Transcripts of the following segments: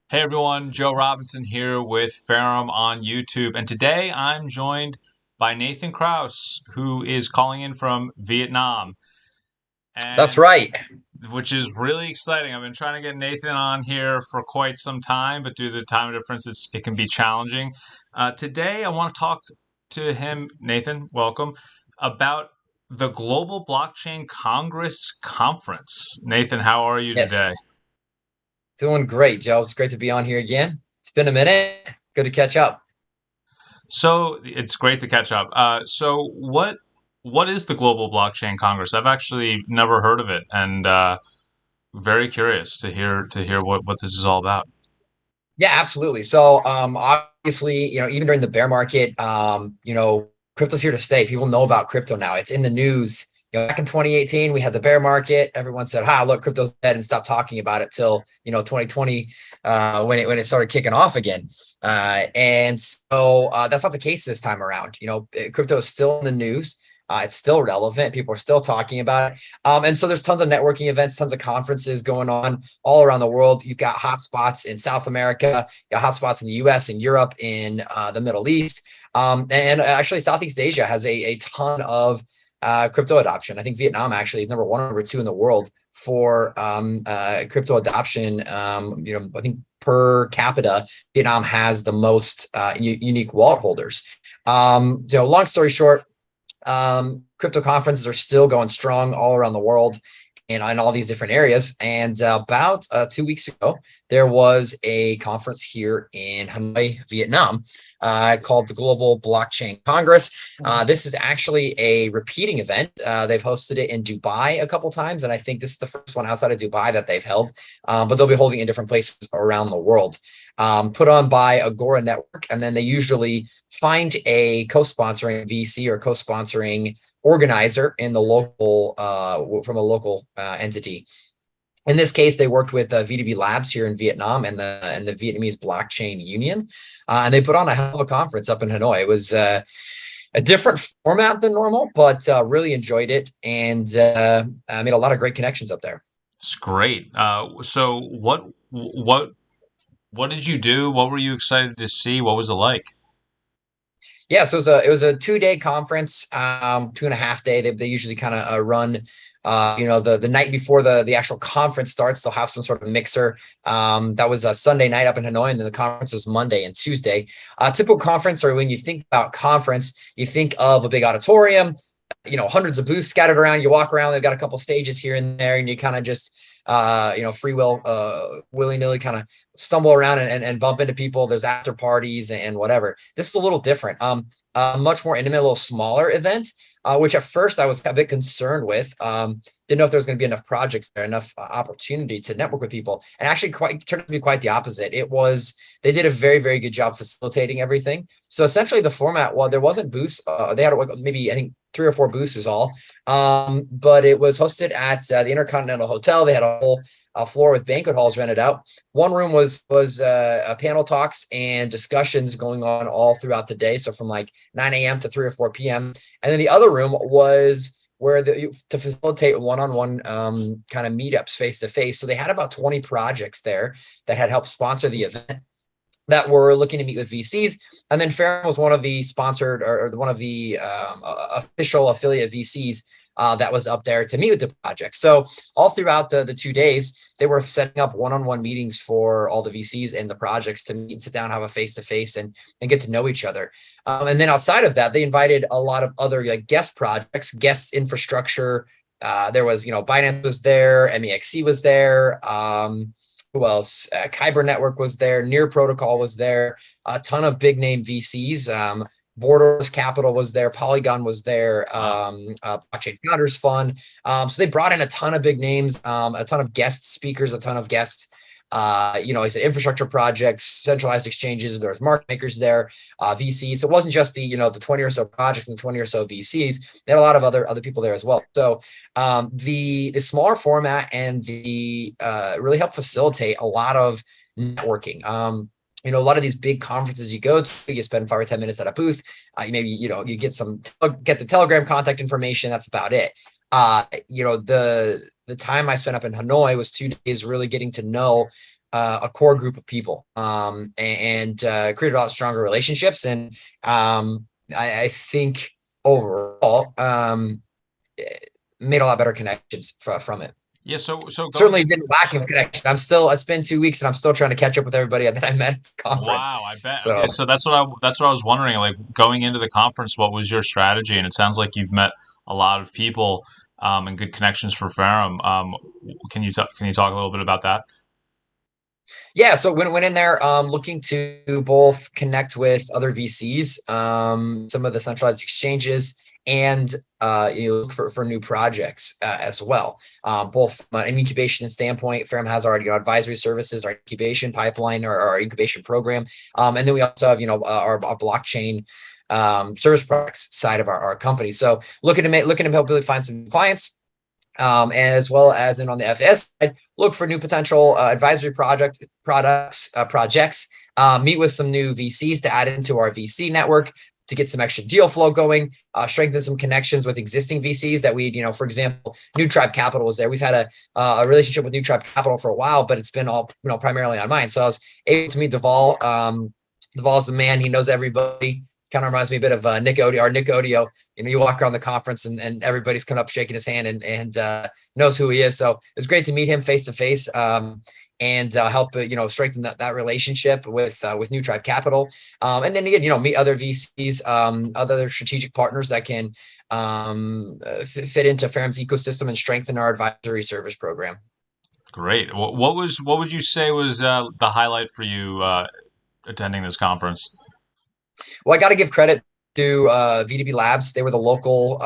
Hey everyone, Joe Robinson here with Ferrum on YouTube. And today I'm joined by Nathan Kraus, who is calling in from Vietnam, That's and right. which is really exciting. I've been trying to get Nathan on here for quite some time, but due to the time difference, it can be challenging. Today I want to talk to him, Nathan, welcome, about the Global Blockchain Congress Conference. Nathan, how are you Yes. today? Doing great, Joe. It's great to be on here again. It's been a minute. Good to catch up. So it's great to catch up. So what is the Global Blockchain Congress? I've actually never heard of it, and very curious to hear what this is all about. Yeah, absolutely. So, obviously, even during the bear market, crypto's here to stay. People know about crypto now. It's in the news. Back in 2018, we had the bear market. Everyone said, "Ha, look, crypto's dead," and stopped talking about it till 2020, when it started kicking off again. And so that's not the case this time around. Crypto is still in the news. It's still relevant. People are still talking about it. And so there's tons of networking events, tons of conferences going on all around the world. You've got hotspots in South America, you got hotspots in the US, in Europe, in the Middle East. And actually, Southeast Asia has a ton of crypto adoption. I think Vietnam actually is number one or number two in the world for crypto adoption. I think per capita, Vietnam has the most unique wallet holders. Long story short, crypto conferences are still going strong all around the world and in all these different areas. And about 2 weeks ago, there was a conference here in Hanoi, Vietnam, called the Global Blockchain Congress. This is actually a repeating event. They've hosted it in Dubai a couple times, and I think this is the first one outside of Dubai that they've held, but they'll be holding it in different places around the world. Put on by Agora Network, and then they usually find a co-sponsoring VC or co-sponsoring organizer in the local from a local entity. In this case, they worked with V2B Labs here in Vietnam and the Vietnamese Blockchain Union, and they put on a hell of a conference up in Hanoi. It was a different format than normal, but really enjoyed it, and I made a lot of great connections up there. It's great. So what did you do? What were you excited to see? What was it like? Yeah, so it was a 2 day conference, 2.5 day. They usually kind of run, the night before the actual conference starts. They'll have some sort of mixer. That was a Sunday night up in Hanoi, and then the conference was Monday and Tuesday. Typical conference, or when you think about conference, you think of a big auditorium, hundreds of booths scattered around. You walk around, they've got a couple stages here and there, and you kind of just free will, willy-nilly kind of stumble around and bump into people. There's after parties and whatever. This is a little different. A much more intimate, a little smaller event, which at first I was a bit concerned with. Didn't know if there was going to be enough projects there, enough opportunity to network with people, and actually quite turned out to be quite the opposite. They did a very, very good job facilitating everything. So essentially, the format, well, there wasn't booths. They had maybe, I think, 3 or 4 booths is all. But it was hosted at the Intercontinental Hotel. They had a whole floor with banquet halls rented out. One room was panel talks and discussions going on all throughout the day, so from like 9 a.m. to 3 or 4 p.m. And then the other room was where to facilitate one-on-one kind of meetups face to face. So they had about 20 projects there that had helped sponsor the event that were looking to meet with VCs. And then Ferrum was one of the sponsored or one of the official affiliate VCs that was up there to meet with the project. So all throughout the 2 days, they were setting up one-on-one meetings for all the VCs and the projects to meet, sit down, have a face-to-face, and get to know each other. And then outside of that, they invited a lot of other like guest projects, guest infrastructure. There was, Binance was there, MEXC was there. Who else? Kyber Network was there. Near Protocol was there. A ton of big name VCs. Borders Capital was there. Polygon was there. Wow. Blockchain Founders Fund. So they brought in a ton of big names, a ton of guest speakers, a ton of guests. I said infrastructure projects, centralized exchanges. There was market makers there, VCs. So it wasn't just the 20 or so projects and 20 or so VCs. They had a lot of other people there as well. So the smaller format and the really helped facilitate a lot of networking. A lot of these big conferences you go to, you spend 5 or 10 minutes at a booth. Maybe you get the Telegram contact information. That's about it. The time I spent up in Hanoi was 2 days really getting to know a core group of people, and created a lot stronger relationships. And I think overall, made a lot better connections from it. Yeah, so going Certainly into didn't lack of connection. It's been 2 weeks and I'm still trying to catch up with everybody that I met at the conference. wow, I bet. So Okay, so that's what I was wondering. Like going into the conference, what was your strategy? And it sounds like you've met a lot of people and good connections for Ferrum. Can you talk a little bit about that? yeah, so went in there looking to both connect with other VCs, some of the centralized exchanges, and look for new projects as well. Both from an incubation standpoint, Ferrum has our advisory services, our incubation pipeline, or our incubation program, and then we also have our blockchain service products side of our company. So looking to help really find some clients, as well as then on the FS side, look for new potential advisory projects, meet with some new VCs to add into our VC network to get some extra deal flow going, strengthen some connections with existing VCs that for example, New Tribe Capital was there. We've had a relationship with New Tribe Capital for a while, but it's been all primarily on mine. So I was able to meet Deval. Deval's the man; he knows everybody. Kind of reminds me a bit of Nick Odio. You walk around the conference and everybody's coming up shaking his hand and knows who he is. So it was great to meet him face to face, and help strengthen that relationship with New Tribe Capital, and then again meet other VCs, other strategic partners that can fit into Ferrum's ecosystem and strengthen our advisory service program. Great. What would you say was the highlight for you attending this conference? Well, I got to give credit to VDB Labs. They were the local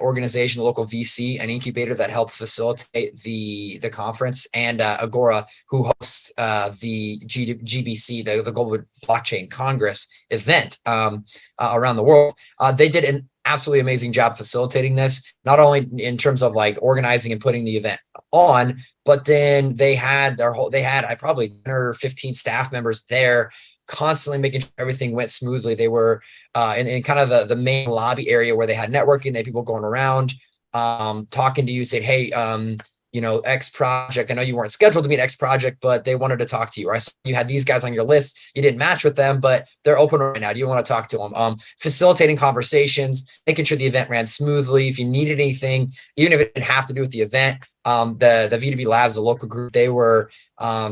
organization, the local VC and incubator that helped facilitate the conference, and Agora, who hosts the GBC, the Global Blockchain Congress event around the world. They did an absolutely amazing job facilitating this, not only in terms of like organizing and putting the event on, but then they had I probably 10 or 15 staff members there constantly making sure everything went smoothly. They were in kind of the main lobby area where they had networking. They had people going around, talking to you, saying, "Hey, X project. I know you weren't scheduled to meet X project, but they wanted to talk to you. Or I saw you had these guys on your list. You didn't match with them, but they're open right now. Do you want to talk to them?" Facilitating conversations, making sure the event ran smoothly. If you needed anything, even if it didn't have to do with the event, the VDB Labs, the local group, they were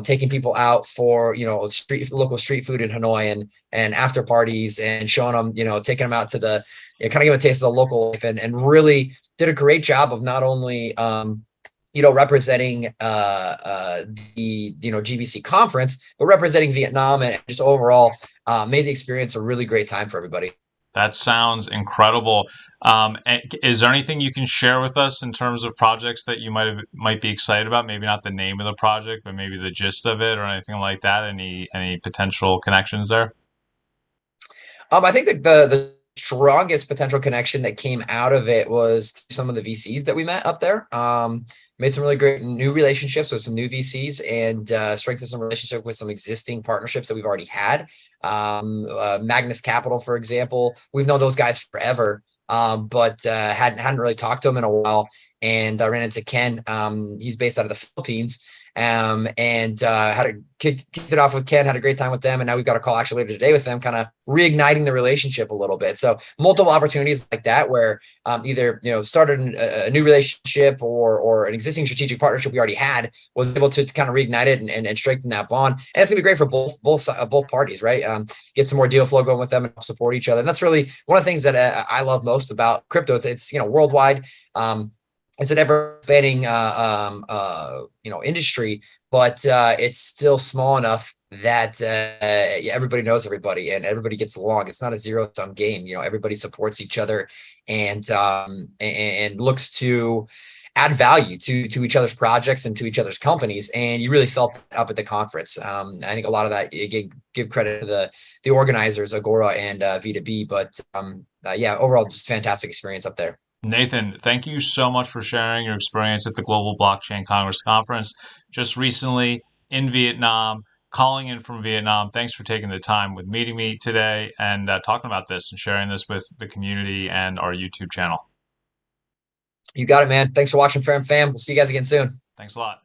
taking people out for local street food in Hanoi and after parties, and showing them, taking them out to the kind of give a taste of the local life, and really did a great job of not only representing the GBC conference, but representing Vietnam, and just overall made the experience a really great time for everybody. That sounds incredible. Is there anything you can share with us in terms of projects that you might be excited about? Maybe not the name of the project, but maybe the gist of it or anything like that. Any potential connections there? I think that the strongest potential connection that came out of it was some of the VCs that we met up there. Made some really great new relationships with some new VCs, and strengthened some relationship with some existing partnerships that we've already had. Magnus Capital, for example, we've known those guys forever, but hadn't really talked to them in a while. And I ran into Ken. He's based out of the Philippines. And kicked it off with Ken, had a great time with them. And now we've got a call actually later today with them, kind of reigniting the relationship a little bit. So multiple opportunities like that, where either, started a new relationship or an existing strategic partnership we already had, was able to kind of reignite it and strengthen that bond. And it's gonna be great for both parties, right? Get some more deal flow going with them and support each other. And that's really one of the things that I love most about crypto. It's worldwide. It's an ever-expanding, industry, but it's still small enough that everybody knows everybody and everybody gets along. It's not a zero-sum game. Everybody supports each other and looks to add value to each other's projects and to each other's companies. And you really felt that up at the conference. I think a lot of that, give credit to the organizers, Agora and V2B, but overall, just fantastic experience up there. Nathan, thank you so much for sharing your experience at the Global Blockchain Congress Conference just recently in Vietnam, calling in from Vietnam. Thanks for taking the time with meeting me today and talking about this and sharing this with the community and our YouTube channel. You got it, man. Thanks for watching, Ferrum Fam. We'll see you guys again soon. Thanks a lot.